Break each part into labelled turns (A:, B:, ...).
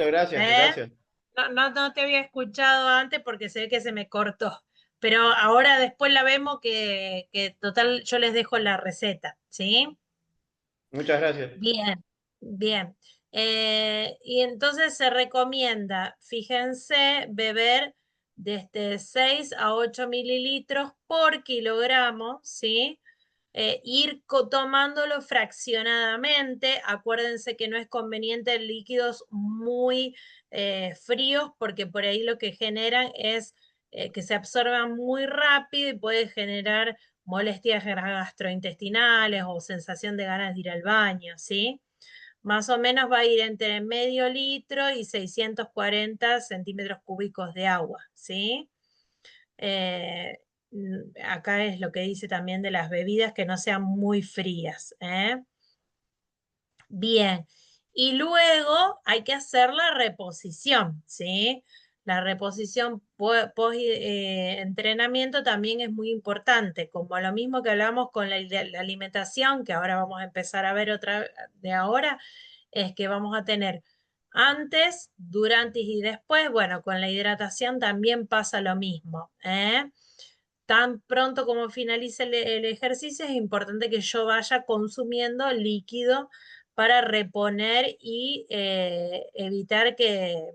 A: Muchas gracias,
B: ¿Eh?
A: gracias.
B: No te había escuchado antes porque se ve que se me cortó. Pero ahora después la vemos que total yo les dejo la receta, ¿sí?
A: Muchas gracias.
B: Bien, bien. Y entonces se recomienda, fíjense, beber desde 6 a 8 mililitros por kilogramo, ¿sí? Tomándolo fraccionadamente. Acuérdense que no es conveniente en líquidos muy fríos porque por ahí lo que generan es que se absorban muy rápido y puede generar molestias gastrointestinales o sensación de ganas de ir al baño, ¿sí? Más o menos va a ir entre medio litro y 640 centímetros cúbicos de agua, ¿sí? Eh, Acá es lo que dice también de las bebidas que no sean muy frías, ¿eh? Bien, y luego hay que hacer la reposición, ¿sí? La reposición post entrenamiento también es muy importante, como lo mismo que hablamos con la alimentación, que ahora vamos a empezar a ver otra de ahora, es que vamos a tener antes, durante y después. Bueno, con la hidratación también pasa lo mismo, ¿eh? Tan pronto como finalice el ejercicio, es importante que yo vaya consumiendo líquido para reponer y evitar que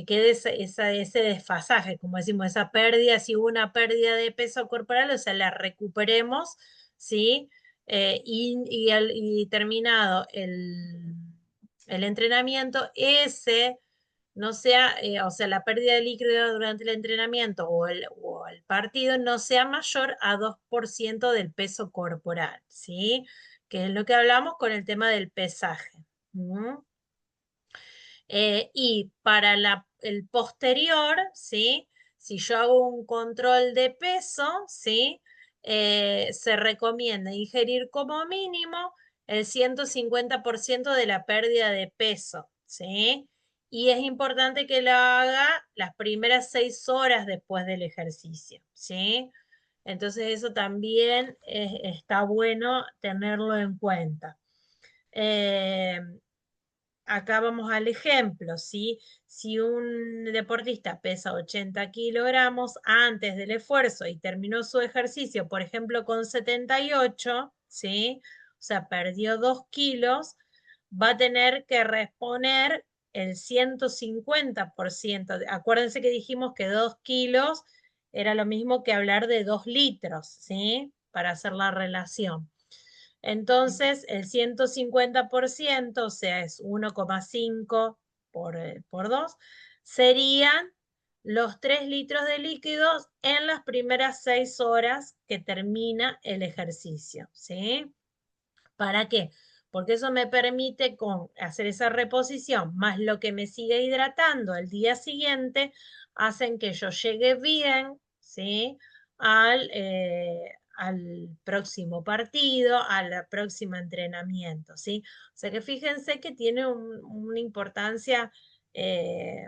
B: quede ese desfasaje, como decimos, esa pérdida, si hubo una pérdida de peso corporal, o sea, la recuperemos, ¿sí? Y terminado el entrenamiento, ese no sea, o sea, la pérdida de líquido durante el entrenamiento o el partido no sea mayor a 2% del peso corporal, ¿sí? Que es lo que hablamos con el tema del pesaje. ¿Mm? Y para el posterior, ¿sí? Si yo hago un control de peso, ¿sí? Se recomienda ingerir como mínimo el 150% de la pérdida de peso, ¿sí? Y es importante que lo haga las primeras 6 horas después del ejercicio, ¿sí? Entonces eso también está bueno tenerlo en cuenta. Eh, Acá vamos al ejemplo, ¿sí? Si un deportista pesa 80 kilogramos antes del esfuerzo y terminó su ejercicio, por ejemplo, con 78, ¿sí? O sea, perdió 2 kilos, va a tener que reponer el 150%. Acuérdense que dijimos que 2 kilos era lo mismo que hablar de 2 litros, ¿sí? Para hacer la relación. Entonces, el 150%, o sea, es 1,5 por 2, serían los 3 litros de líquidos en las primeras 6 horas que termina el ejercicio, ¿sí? ¿Para qué? Porque eso me permite hacer esa reposición, más lo que me sigue hidratando el día siguiente, hacen que yo llegue bien, ¿sí? Al próximo partido, al próximo entrenamiento, ¿sí? O sea que fíjense que tiene una importancia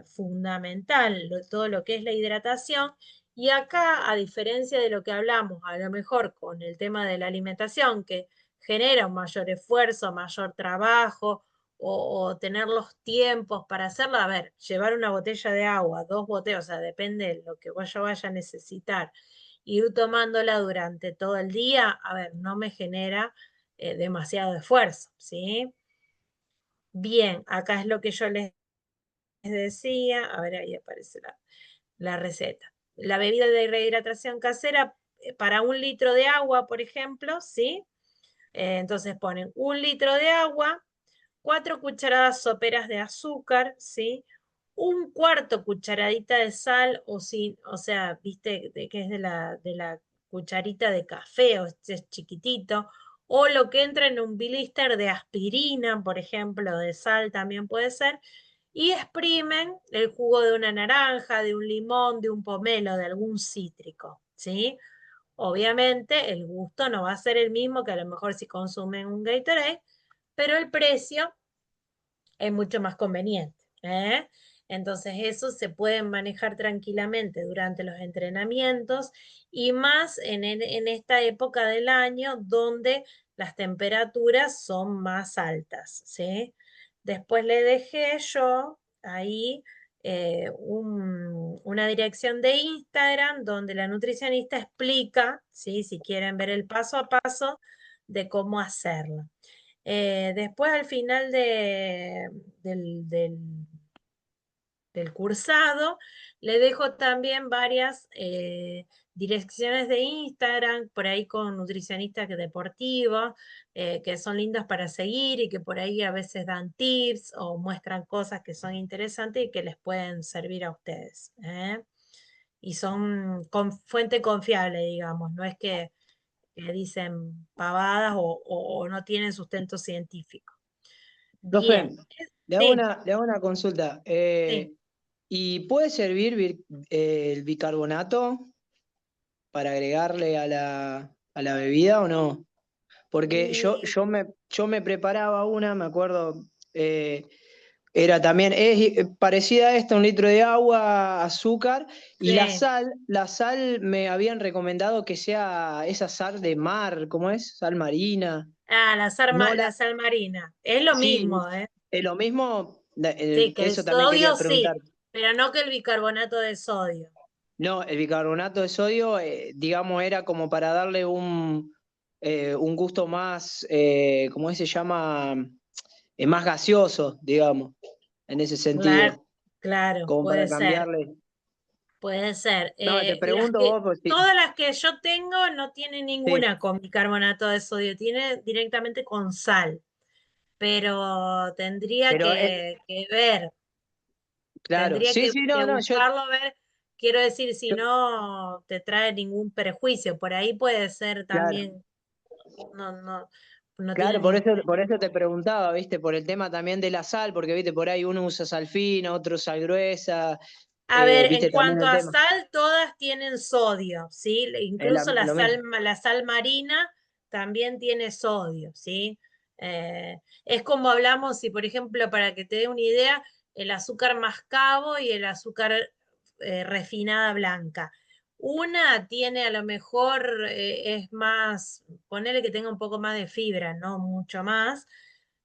B: fundamental todo lo que es la hidratación. Y acá, a diferencia de lo que hablamos, a lo mejor con el tema de la alimentación, que genera un mayor esfuerzo, mayor trabajo o tener los tiempos para hacerlo. A ver, llevar una botella de agua, 2 botellas, o sea, depende de lo que yo vaya a necesitar. Ir tomándola durante todo el día, a ver, no me genera demasiado esfuerzo, ¿sí? Bien, acá es lo que yo les decía. A ver, ahí aparece la receta. La bebida de rehidratación casera para 1 litro de agua, por ejemplo, ¿sí? Entonces ponen 1 litro de agua, 4 cucharadas soperas de azúcar, ¿sí? Un cuarto cucharadita de sal, o sea, viste que es de la cucharita de café, o este es chiquitito, o lo que entra en un blister de aspirina, por ejemplo, de sal también puede ser, y exprimen el jugo de una naranja, de un limón, de un pomelo, de algún cítrico, ¿sí? Obviamente el gusto no va a ser el mismo que a lo mejor si consumen un Gatorade, pero el precio es mucho más conveniente, ¿eh? Entonces eso se puede manejar tranquilamente durante los entrenamientos y más en esta época del año donde las temperaturas son más altas, ¿sí? Después le dejé yo ahí una dirección de Instagram donde la nutricionista explica, ¿sí? Si quieren ver el paso a paso de cómo hacerlo. Después, al final del cursado, le dejo también varias direcciones de Instagram, por ahí con nutricionistas deportivos, que son lindos para seguir y que por ahí a veces dan tips o muestran cosas que son interesantes y que les pueden servir a ustedes. Y son con fuente confiable, digamos, no es que dicen pavadas o no tienen sustento científico.
C: Profe,
B: Bien, sí,
C: le hago una consulta.
B: sí.
C: ¿Y puede servir el bicarbonato para agregarle a a la bebida o no? Porque
B: Y
C: yo me preparaba una, me acuerdo, eh, era también, es parecida a esta, 1 litro de agua, azúcar, y
B: sí.
C: la sal me habían recomendado que sea esa sal de mar, ¿cómo es? Sal marina.
B: Ah,
C: No
B: la
C: la,
B: sal marina. Es lo
C: sí,
B: mismo, ¿eh?
C: es lo mismo,
B: Sí, que el
C: eso también quería
B: sodio
C: preguntar.
B: sí, pero no que el bicarbonato de sodio.
C: No, el bicarbonato de sodio, digamos, era como para darle un gusto más, ¿cómo se llama? Más gaseoso, digamos, en ese
B: Claro,
C: sentido,
B: claro,
C: como para
B: puede ser,
C: cambiarle.
B: puede ser.
C: No, te pregunto vos, pues sí.
B: Todas las que yo tengo no tienen
C: Sí,
B: ninguna con bicarbonato de sodio, tiene directamente con sal, pero tendría
C: pero
B: que ver,
C: claro,
B: tendría
C: sí, sí,
B: que
C: no, no,
B: buscarlo, ver, quiero decir, si
C: yo-
B: no te trae ningún perjuicio, por ahí puede ser
C: claro,
B: también, no, no, no tiene
C: claro,
B: ningún
C: por eso
B: riesgo.
C: te preguntaba, viste, por el tema también de la sal, porque viste, por ahí uno usa sal fina, otro sal gruesa,
B: A ver, en
C: viste también
B: cuanto
C: el
B: a
C: tema,
B: sal, todas tienen sodio, ¿sí?
C: es
B: Incluso
C: lo mismo.
B: la sal marina también tiene sodio, ¿sí? Es como hablamos, si por ejemplo, para que te dé una idea, el azúcar mascabo y el azúcar refinada blanca. Una tiene a lo mejor, es más, ponele que tenga un poco más de fibra, no mucho más,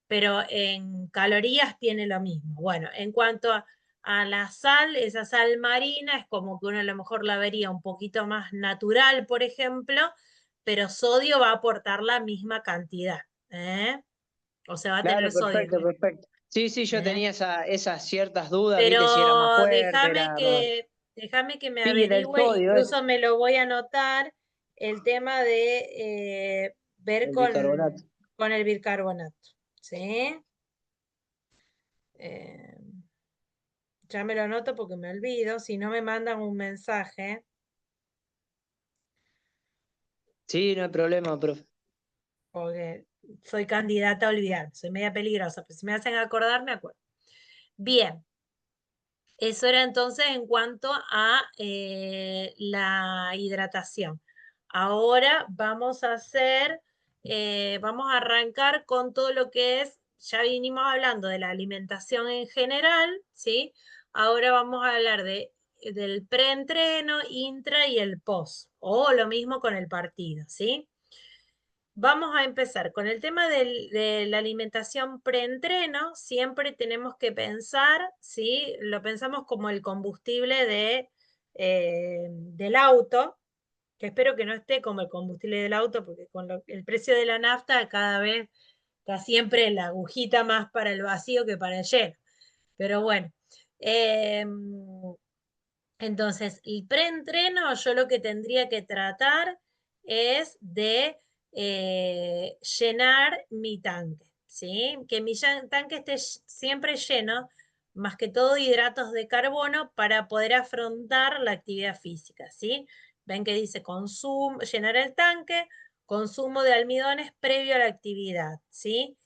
B: pero en calorías tiene lo mismo. Bueno, en cuanto a la sal, esa sal marina es como que uno a lo mejor la vería un poquito más natural, por ejemplo, pero sodio va a aportar la misma cantidad, ¿eh? O sea, va a
C: Claro,
B: tener sodio,
C: perfecto, perfecto. Sí, sí, yo
B: ¿eh?
C: tenía esas ciertas dudas, viste, si era más
B: Pero
C: fuerte, era más...
B: déjame que me
C: Sí, del
B: averigüe,
C: sodio,
B: incluso me lo voy a anotar, el tema de ver
C: el bicarbonato.
B: con el bicarbonato, ¿sí? Eh, ya me lo anoto porque me olvido, si no me mandan un mensaje,
C: Sí, no hay problema, profe.
B: porque soy candidata a olvidar, soy media peligrosa, pero si me hacen acordar, me acuerdo. Bien, eso era entonces en cuanto a la hidratación. Ahora vamos a hacer, vamos a arrancar con todo lo que es, ya vinimos hablando de la alimentación en general, ¿sí? Ahora vamos a hablar del preentreno, intra y el post, o lo mismo con el partido, ¿sí? Vamos a empezar con el tema de la alimentación preentreno. Siempre tenemos que pensar, ¿sí? Lo pensamos como el combustible del auto, que espero que no esté como el combustible del auto, porque con el precio de la nafta cada vez está siempre la agujita más para el vacío que para el lleno. Pero bueno, eh, entonces, el preentreno, yo lo que tendría que tratar es de llenar mi tanque, ¿sí? Que mi tanque esté siempre lleno, más que todo hidratos de carbono para poder afrontar la actividad física, ¿sí? Ven que dice consumo, llenar el tanque, consumo de almidones previo a la actividad, ¿sí?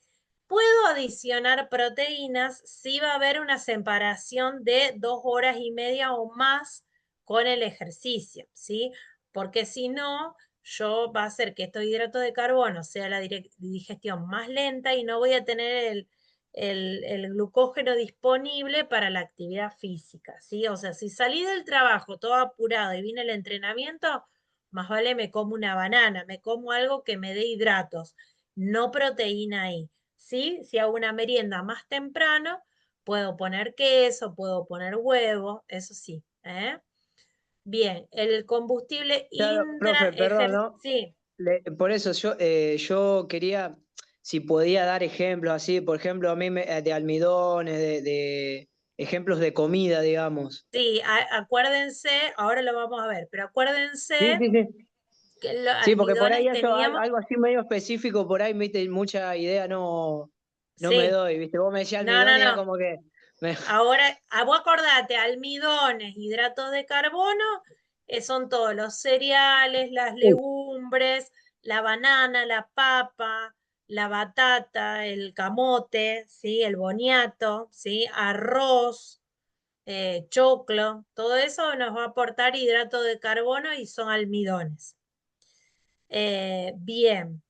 B: Puedo adicionar proteínas si va a haber una separación de 2 horas y media o más con el ejercicio, ¿sí? Porque si no, yo va a hacer que estos hidratos de carbono sea la digestión más lenta y no voy a tener el glucógeno disponible para la actividad física, ¿sí? O sea, si salí del trabajo todo apurado y vine el entrenamiento, más vale me como una banana, me como algo que me dé hidratos, no proteína ahí. ¿Sí? Si hago una merienda más temprano, Puedo poner queso, puedo poner huevo, eso sí. Bien, el combustible
C: Claro, profe, perdón, ¿no?
B: sí,
C: Por eso yo quería, si podía dar ejemplos así, por ejemplo, de almidones, de ejemplos de comida, digamos.
B: sí, acuérdense, ahora lo vamos a ver, pero
C: Sí,
B: acuérdense
C: sí, sí.
B: que los
C: Sí, porque por ahí
B: almidones
C: eso,
B: teníamos,
C: algo así medio específico, por ahí, viste, mucha idea no me
B: sí,
C: doy, viste. Vos me decías
B: no, no,
C: almidón y era
B: no.
C: como que.
B: Ahora, vos acordate, almidones, hidratos de carbono, son todos los cereales, las legumbres, la banana, la papa, la batata, el camote, ¿sí? El boniato, ¿sí? Arroz, choclo, todo eso nos va a aportar hidrato de carbono y son almidones. Bien,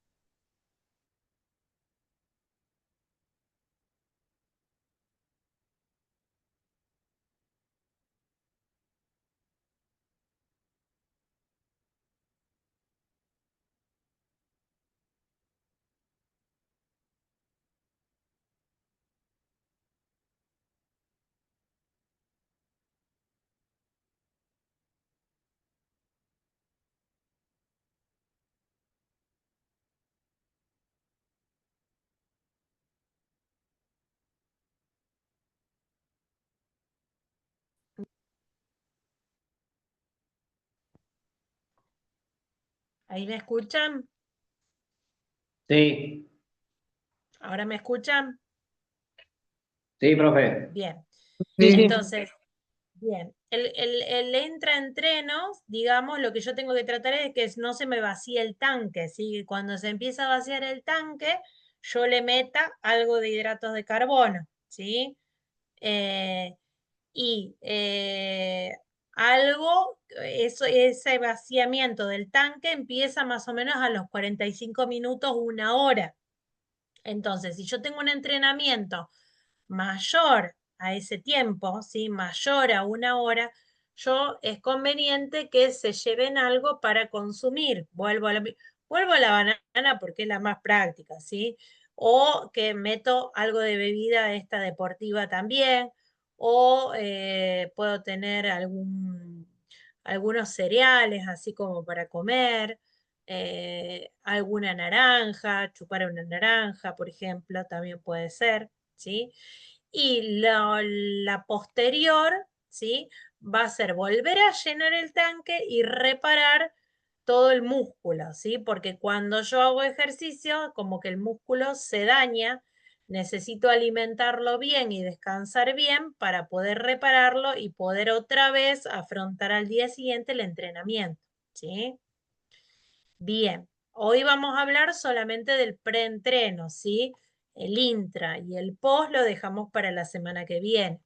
B: ¿ahí me escuchan?
A: Sí,
B: ¿Ahora me escuchan?
A: sí, profe.
B: Bien.
C: Sí, sí.
B: Entonces, bien, el entra-entrenos, digamos, lo que yo tengo que tratar es que no se me vacíe el tanque, ¿sí? Cuando se empieza a vaciar el tanque, yo le meta algo de hidratos de carbono, ¿sí? Eh, y ese vaciamiento del tanque empieza más o menos a los 45 minutos, una hora. Entonces, si yo tengo un entrenamiento mayor a ese tiempo, ¿sí? Mayor a una hora, es conveniente que se lleven algo para consumir. Vuelvo a la banana porque es la más práctica, ¿sí? O que meto algo de bebida esta deportiva también, o puedo tener algunos cereales así como para comer. Alguna naranja, chupar una naranja, por ejemplo, también puede ser, ¿sí? Y la posterior, ¿sí? Va a ser volver a llenar el tanque y reparar todo el músculo, ¿sí? Porque cuando yo hago ejercicio, como que el músculo se daña, necesito alimentarlo bien y descansar bien para poder repararlo y poder otra vez afrontar al día siguiente el entrenamiento, ¿sí? Bien, hoy vamos a hablar solamente del preentreno, ¿sí? El intra y el post lo dejamos para la semana que viene.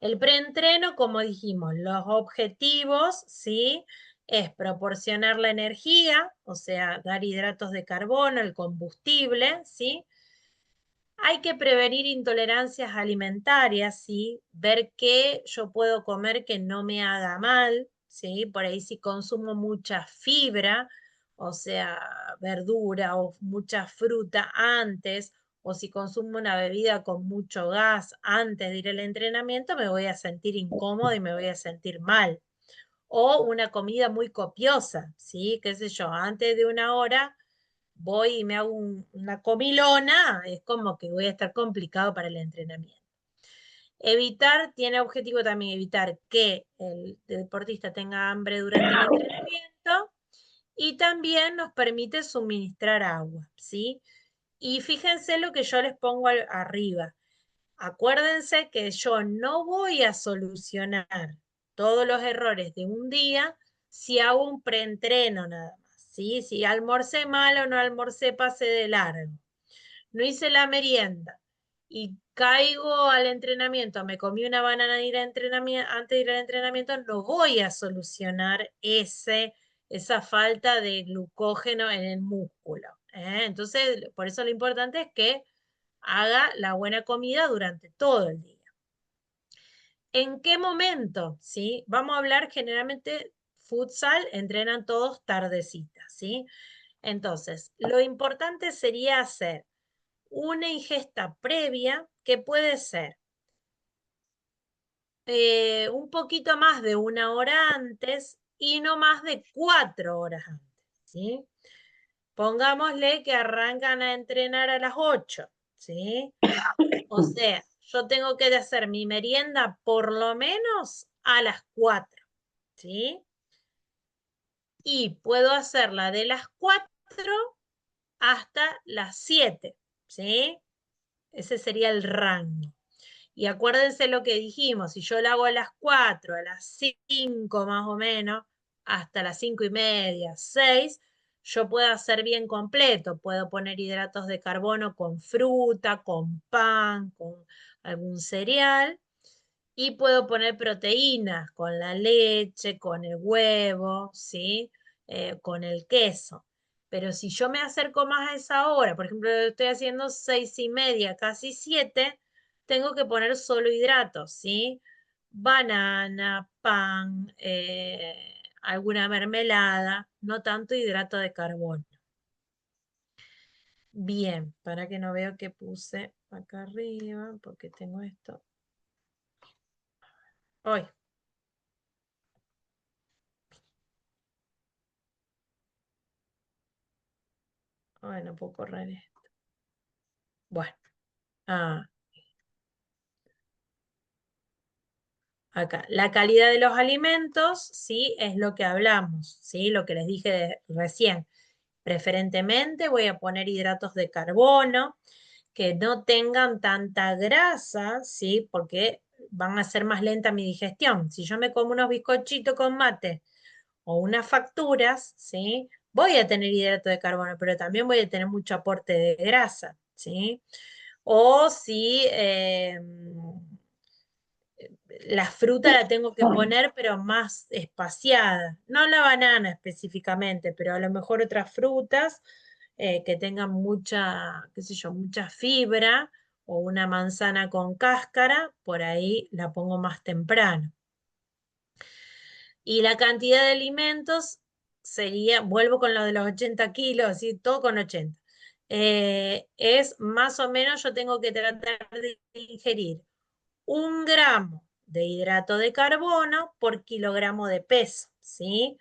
B: El preentreno, como dijimos, los objetivos, ¿sí? Es proporcionar la energía, o sea, dar hidratos de carbono, el combustible, ¿sí? Hay que prevenir intolerancias alimentarias, ¿sí? Ver qué yo puedo comer que no me haga mal, ¿sí? Por ahí si consumo mucha fibra, o sea, verdura o mucha fruta antes, o si consumo una bebida con mucho gas antes de ir al entrenamiento, me voy a sentir incómoda y me voy a sentir mal. O una comida muy copiosa, ¿sí? Qué sé yo, antes de una hora voy y me hago una comilona, es como que voy a estar complicado para el entrenamiento. Tiene objetivo también evitar que el deportista tenga hambre durante el entrenamiento y también nos permite suministrar agua, ¿sí? Y fíjense lo que yo les pongo arriba. Acuérdense que yo no voy a solucionar todos los errores de un día si hago un preentreno nada más, ¿sí? Si almorcé mal o no almorcé, pasé de largo. No hice la merienda y caigo al entrenamiento, me comí una banana antes de ir al entrenamiento, no voy a solucionar esa falta de glucógeno en el músculo. Entonces, por eso lo importante es que haga la buena comida durante todo el día. ¿En qué momento? ¿Sí? Vamos a hablar generalmente futsal, entrenan todos tardecitas, ¿sí? Entonces, lo importante sería hacer una ingesta previa que puede ser un poquito más de 1 hora antes y no más de 4 horas antes, ¿sí? Pongámosle que arrancan a entrenar a las 8, ¿sí? O sea, yo tengo que hacer mi merienda por lo menos a las 4, ¿sí? Y puedo hacerla de las 4 hasta las 7, ¿sí? Ese sería el rango. Y acuérdense lo que dijimos, si yo lo hago a las 4, a las 5 más o menos, hasta las 5:30, 6, yo puedo hacer bien completo. Puedo poner hidratos de carbono con fruta, con pan, con algún cereal. Y puedo poner proteínas con la leche, con el huevo, ¿sí? Con el queso. Pero si yo me acerco más a esa hora, por ejemplo, estoy haciendo 6:30, casi 7, tengo que poner solo hidratos, ¿sí? Banana, pan, alguna mermelada, no tanto hidrato de carbono. Bien, para que no veo que puse acá arriba, porque tengo esto. Hoy. Ay, no puedo correr esto. Bueno. Ah, acá. La calidad de los alimentos, sí, es lo que hablamos, sí, lo que les dije recién. Preferentemente voy a poner hidratos de carbono que no tengan tanta grasa, sí, porque van a hacer más lenta mi digestión. Si yo me como unos bizcochitos con mate o unas facturas, sí, voy a tener hidrato de carbono, pero también voy a tener mucho aporte de grasa, sí. O si la fruta la tengo que poner, pero más espaciada. No la banana específicamente, pero a lo mejor otras frutas que tengan mucha, qué sé yo, mucha fibra o una manzana con cáscara, por ahí la pongo más temprano. Y la cantidad de alimentos sería, vuelvo con lo de los 80 kilos, así, todo con 80. Es más o menos, yo tengo que tratar de ingerir 1 gramo de hidrato de carbono por kilogramo de peso, ¿sí?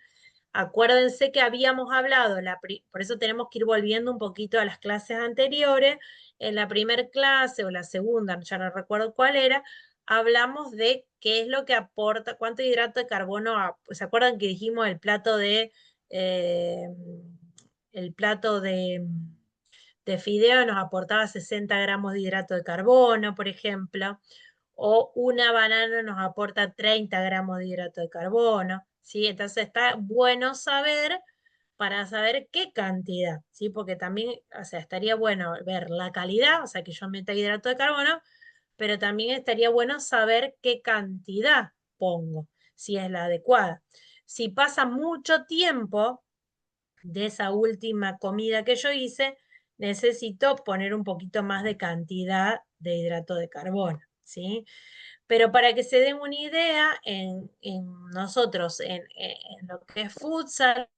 B: Acuérdense que habíamos hablado, por eso tenemos que ir volviendo un poquito a las clases anteriores. En la primera clase o la segunda, ya no recuerdo cuál era, hablamos de qué es lo que aporta, cuánto hidrato de carbono, ¿se acuerdan que dijimos eh, el plato de fideo nos aportaba 60 gramos de hidrato de carbono, por ejemplo? O una banana nos aporta 30 gramos de hidrato de carbono, ¿sí? Entonces está bueno saber para saber qué cantidad, ¿sí? Porque también, o sea, estaría bueno ver la calidad, o sea, que yo meta hidrato de carbono, pero también estaría bueno saber qué cantidad pongo, si es la adecuada. Si pasa mucho tiempo de esa última comida que yo hice, necesito poner un poquito más de cantidad de hidrato de carbono, ¿sí? Pero para que se den una idea, en nosotros, en lo que es futsal,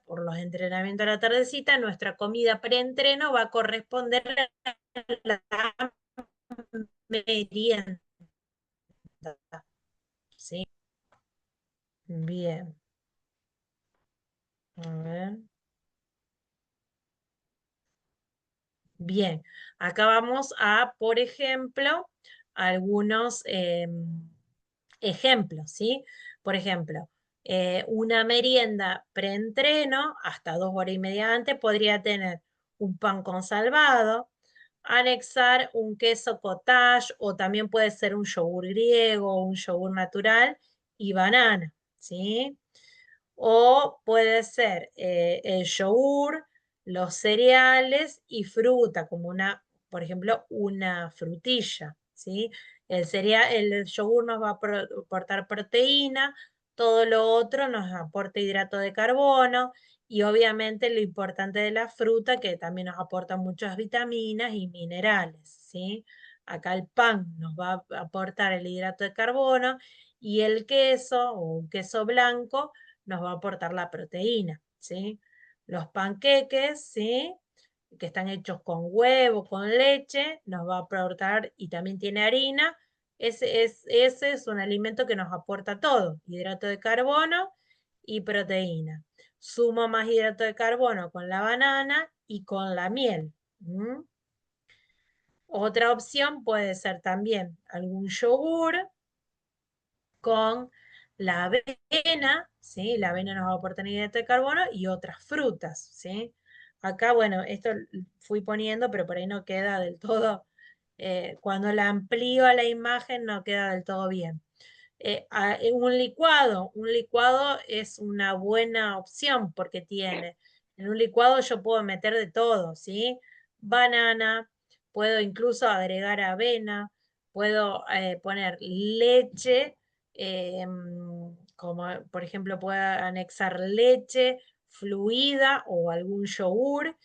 B: por los entrenamientos a la tardecita, nuestra comida preentreno va a corresponder a la merienda, ¿sí? Bien, a ver. Bien, acá vamos a, por ejemplo, algunos ejemplos, ¿sí? Por ejemplo, una merienda preentreno, hasta 2 horas y media antes, podría tener un pan con salvado, anexar un queso cottage o también puede ser un yogur griego o un yogur natural y banana, ¿sí? O puede ser el yogur, los cereales y fruta, como una, por ejemplo, una frutilla, ¿sí? El yogur nos va a aportar proteína, todo lo otro nos aporta hidrato de carbono y obviamente lo importante de la fruta que también nos aporta muchas vitaminas y minerales, ¿sí? Acá el pan nos va a aportar el hidrato de carbono y el queso o un queso blanco nos va a aportar la proteína, ¿sí? Los panqueques, ¿sí? que están hechos con huevo, con leche, nos va a aportar, y también tiene harina. Ese es un alimento que nos aporta todo, hidrato de carbono y proteína. Sumo más hidrato de carbono con la banana y con la miel. Otra opción puede ser también algún yogur con la avena, ¿sí? La avena nos va a aportar hidrato de carbono y otras frutas, ¿sí? Acá, bueno, esto fui poniendo, pero por ahí no queda del todo, cuando la amplío a la imagen no queda del todo bien. Un licuado es una buena opción porque en un licuado yo puedo meter de todo, ¿sí? Banana, puedo incluso agregar avena, puedo poner leche, como por ejemplo puedo anexar leche fluida o algún yogur.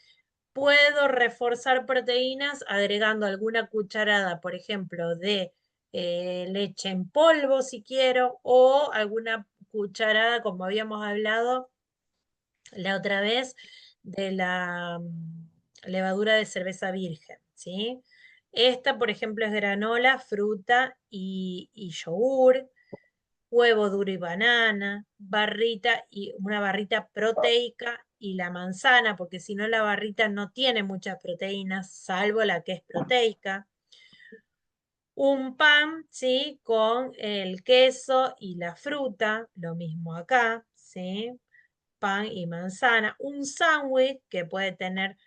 B: Puedo reforzar proteínas agregando alguna cucharada, por ejemplo, de leche en polvo si quiero, o alguna cucharada, como habíamos hablado la otra vez, de la levadura de cerveza virgen, ¿sí? Esta, por ejemplo, es granola, fruta y yogur, huevo duro y banana, una barrita proteica y la manzana, porque si no la barrita no tiene muchas proteínas, salvo la que es proteica. Un pan, ¿sí? Con el queso y la fruta, lo mismo acá, ¿sí? Pan y manzana. Un sándwich que puede tener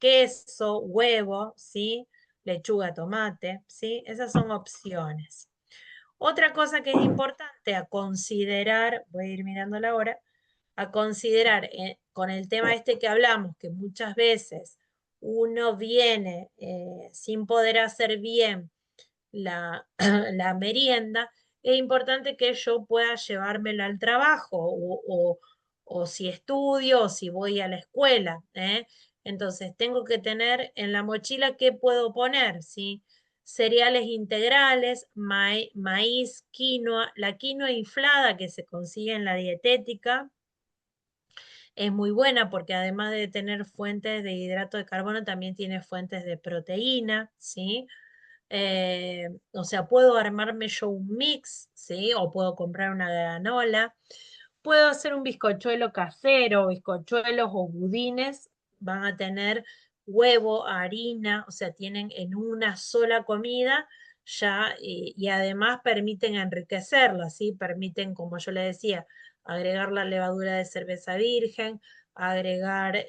B: queso, huevo, ¿sí? Lechuga, tomate, ¿sí? Esas son opciones. Otra cosa que es importante a considerar, voy a ir mirando la hora, a considerar con el tema este que hablamos, que muchas veces uno viene sin poder hacer bien la, la merienda, es importante que yo pueda llevármela al trabajo o si estudio o si voy a la escuela. Entonces tengo que tener en la mochila qué puedo poner, ¿sí? Cereales integrales, maíz, quinoa, la quinoa inflada que se consigue en la dietética es muy buena porque además de tener fuentes de hidrato de carbono, también tiene fuentes de proteína, ¿sí? O sea, puedo armarme yo un mix, ¿sí? O puedo comprar una granola. Puedo hacer un bizcochuelo casero, bizcochuelos o budines. Van a tener huevo, harina, o sea, tienen en una sola comida ya, y además permiten enriquecerla, ¿sí? Permiten, como yo le decía, agregar la levadura de cerveza virgen, agregar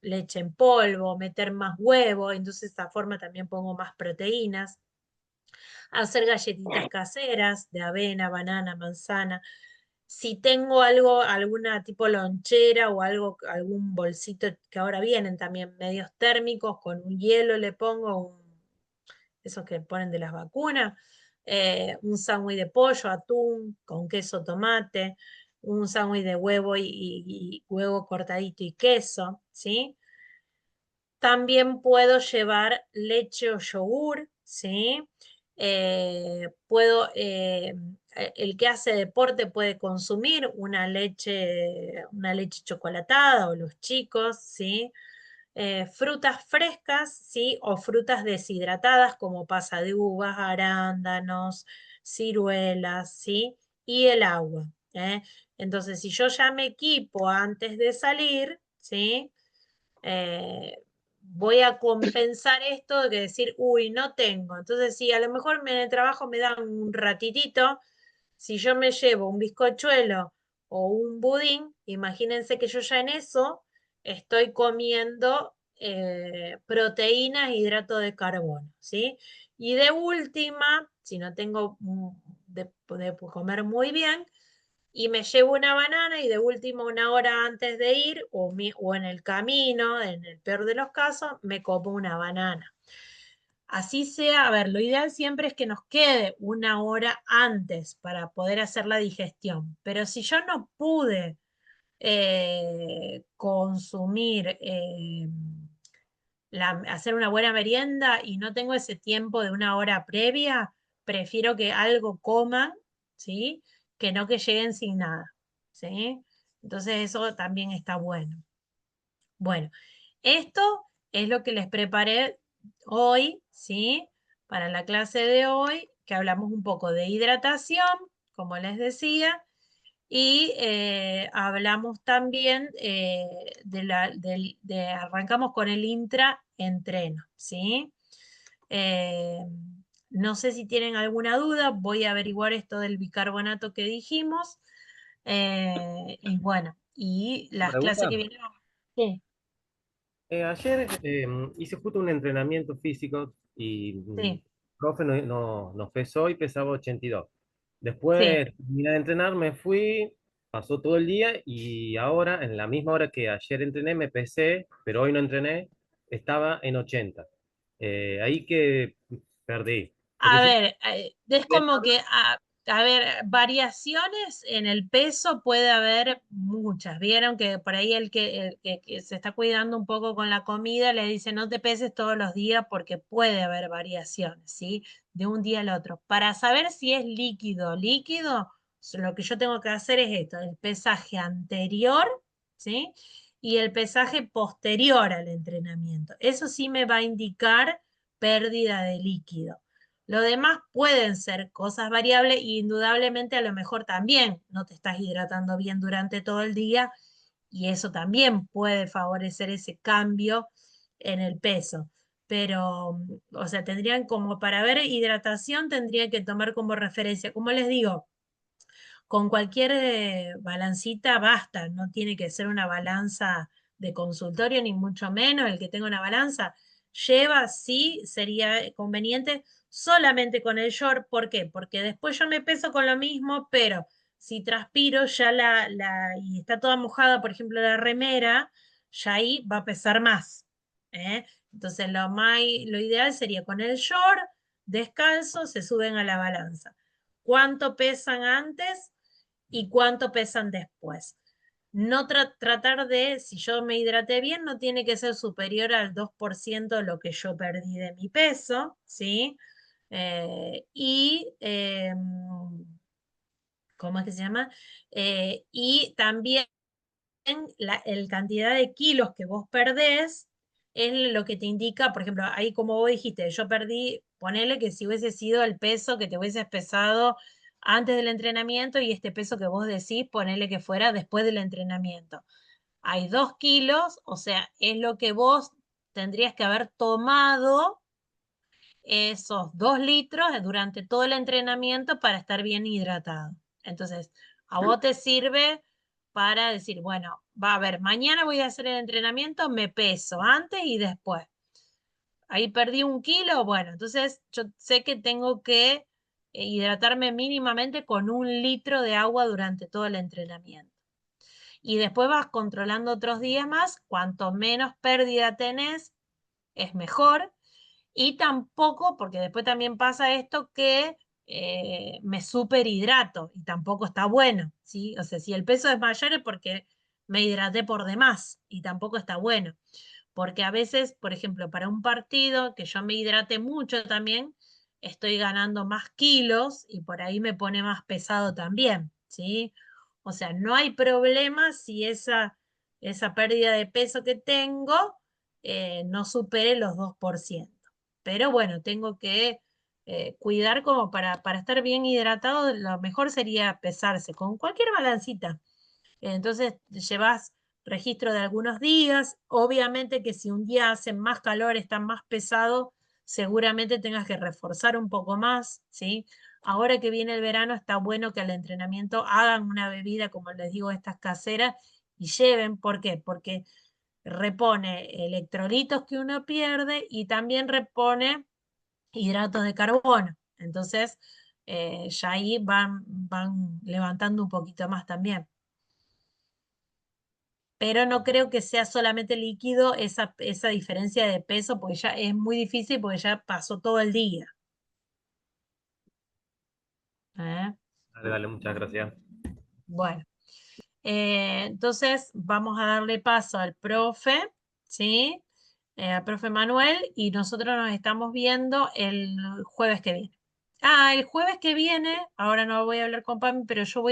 B: leche en polvo, meter más huevo, entonces de esta forma también pongo más proteínas. Hacer galletitas caseras de avena, banana, manzana. Si tengo algo, alguna tipo lonchera o algo, algún bolsito que ahora vienen también medios térmicos, con un hielo le pongo, esos que ponen de las vacunas, un sándwich de pollo, atún, con queso, tomate, un sándwich de huevo y huevo cortadito y queso, ¿sí? También puedo llevar leche o yogur, ¿sí? El que hace deporte puede consumir una leche chocolatada o los chicos, ¿sí? Frutas frescas, ¿sí? O frutas deshidratadas como pasa de uvas, arándanos, ciruelas, ¿sí? Y el agua, ¿eh? Entonces, si yo ya me equipo antes de salir, ¿sí? eh, Voy a compensar esto de decir, uy, no tengo. Entonces, si a lo mejor en el trabajo me dan un ratitito, si yo me llevo un bizcochuelo o un budín, imagínense que yo ya en eso estoy comiendo proteínas e hidrato de carbono, ¿sí? Y de última, si no tengo de comer muy bien, y me llevo una banana y de último una hora antes de ir o en el camino, en el peor de los casos, me como una banana. Así sea, a ver, lo ideal siempre es que nos quede una hora antes para poder hacer la digestión, pero si yo no pude consumir, hacer una buena merienda y no tengo ese tiempo de una hora previa, prefiero que algo coman, ¿sí? Que no que lleguen sin nada, ¿sí? Entonces eso también está bueno. Bueno, Esto es lo que les preparé hoy, ¿sí? Para la clase de hoy, que hablamos un poco de hidratación, como les decía, y hablamos también arrancamos con el intraentreno, ¿sí? Eh, no sé si tienen alguna duda, voy a averiguar esto del bicarbonato que dijimos. Y bueno, y las clases que
D: Pregunta.
B: vienen. Sí,
D: Ayer hice justo un entrenamiento físico y el
B: sí,
D: profe nos pesó y pesaba 82.
B: sí.
D: Después terminé de entrenar, me fui, pasó todo el día y ahora, en la misma hora que ayer entrené, me pesé, pero hoy no entrené, estaba en 80. Ahí que perdí. Porque
B: A
D: si
B: ver, es como que, a ver, variaciones en el peso puede haber muchas. Vieron que por ahí que se está cuidando un poco con la comida le dice no te peses todos los días porque puede haber variaciones, ¿sí? De un día al otro. Para saber si es líquido o líquido, lo que yo tengo que hacer es esto, el pesaje anterior, ¿sí? Y el pesaje posterior al entrenamiento. Eso sí me va a indicar pérdida de líquido. Lo demás pueden ser cosas variables y indudablemente a lo mejor también no te estás hidratando bien durante todo el día y eso también puede favorecer ese cambio en el peso. Pero, o sea, tendrían como para ver hidratación, tendrían que tomar como referencia, como les digo, con cualquier balancita basta, no tiene que ser una balanza de consultorio, ni mucho menos. El que tenga una balanza lleva, sí, sería conveniente solamente con el short. ¿Por qué? Porque después yo me peso con lo mismo, pero si transpiro ya y está toda mojada, por ejemplo, la remera, ya ahí va a pesar más. ¿Eh? Entonces lo ideal sería con el short, descalzo, se suben a la balanza. ¿Cuánto pesan antes y cuánto pesan después? No tratar de, si yo me hidraté bien, no tiene que ser superior al 2% de lo que yo perdí de mi peso, ¿sí? ¿Cómo es que se llama? Y también el cantidad de kilos que vos perdés es lo que te indica, por ejemplo, ahí como vos dijiste, yo perdí, ponele que si hubiese sido el peso que te hubieses pesado antes del entrenamiento y este peso que vos decís, ponele que fuera después del entrenamiento. Hay 2 kilos, o sea, es lo que vos tendrías que haber tomado esos 2 litros durante todo el entrenamiento para estar bien hidratado. Entonces, a vos te sirve para decir, bueno, va a ver, mañana voy a hacer el entrenamiento, me peso antes y después. Ahí perdí 1 kilo, bueno, entonces yo sé que tengo que hidratarme mínimamente con 1 litro de agua durante todo el entrenamiento. Y después vas controlando otros días más, cuanto menos pérdida tenés, es mejor. Y tampoco, porque después también pasa esto que me superhidrato y tampoco está bueno, ¿sí? O sea, si el peso es mayor es porque me hidraté por demás y tampoco está bueno. Porque a veces, por ejemplo, para un partido que yo me hidrate mucho también, estoy ganando más kilos y por ahí me pone más pesado también, ¿sí? O sea, no hay problema si esa pérdida de peso que tengo no supere los 2%. Pero bueno, tengo que cuidar como para estar bien hidratado, lo mejor sería pesarse con cualquier balancita. Entonces llevas registro de algunos días. Obviamente que si un día hace más calor, está más pesado, seguramente tengas que reforzar un poco más, ¿sí? Ahora que viene el verano, está bueno que al entrenamiento hagan una bebida, como les digo, estas caseras, y lleven. ¿Por qué? Porque repone electrolitos que uno pierde y también repone hidratos de carbono. Entonces, ya ahí van levantando un poquito más también. Pero no creo que sea solamente líquido esa diferencia de peso, porque ya es muy difícil porque ya pasó todo el día. ¿Eh?
D: Dale, dale, muchas gracias.
B: Bueno, entonces vamos a darle paso al profe, ¿sí? Al profe Manuel, y nosotros nos estamos viendo el jueves que viene. Ah, el jueves que viene, ahora no voy a hablar con Pami, pero yo voy